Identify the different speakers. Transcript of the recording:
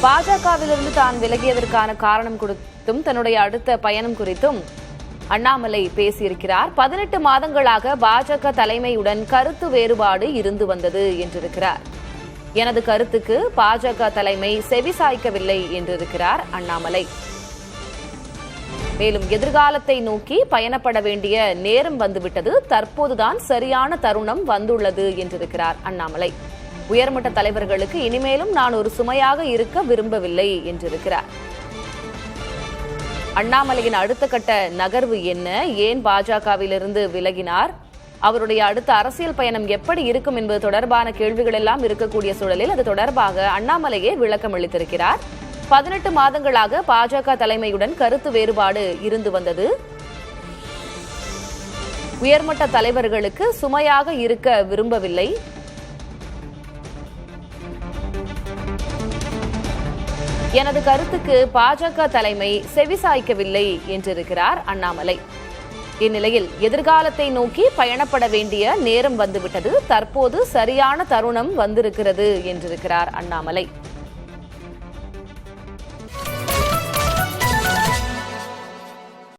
Speaker 1: பாஜகவிலிருந்து தான் விலகியதற்கான காரணம் குறித்தும் தன்னுடைய அடுத்த பயணம் குறித்தும் அண்ணாமலை பேசியிருக்கிறார். 18 மாதங்களாக பாஜக தலைமையுடன் கருத்து வேறுபாடு இருந்து வந்தது என்றிருக்கிறார். எனது கருத்துக்கு பாஜக தலைமை செவிசாய்க்கவில்லை என்றிருக்கிறார் அண்ணாமலை. மேலும் எதிர்காலத்தை நோக்கி பயணப்பட வேண்டிய நேரம் வந்துவிட்டது, தற்போதுதான் சரியான தருணம் வந்துள்ளது என்றிருக்கிறார் அண்ணாமலை. உயர்மட்ட தலைவர்களுக்கு இனிமேலும் நான் ஒரு சுமையாக இருக்க விரும்பவில்லை என்றிருக்கிறார். அண்ணாமலையின் அடுத்த கட்ட நகர்வு என்ன, ஏன் பாஜகவிலிருந்து விலகினார், அவருடைய அடுத்த அரசியல் பயணம் எப்படி இருக்கும் என்பது தொடர்பான கேள்விகள் எல்லாம் இருக்கக்கூடிய சூழலில் அது தொடர்பாக அண்ணாமலையே விளக்கம் அளித்திருக்கிறார். 18 மாதங்களாக பாஜக தலைமையுடன் கருத்து வேறுபாடு இருந்து வந்தது, உயர்மட்ட தலைவர்களுக்கு சுமையாக இருக்க விரும்பவில்லை, எனது கருத்துக்கு பாஜக தலைமை செவிசாய்க்கவில்லை என்றிருக்கிறார் அண்ணாமலை. இந்நிலையில் எதிர்காலத்தை நோக்கி பயணப்பட வேண்டிய நேரம் வந்துவிட்டது, தற்போது சரியான தருணம் வந்திருக்கிறது என்றிருக்கிறார் அண்ணாமலை.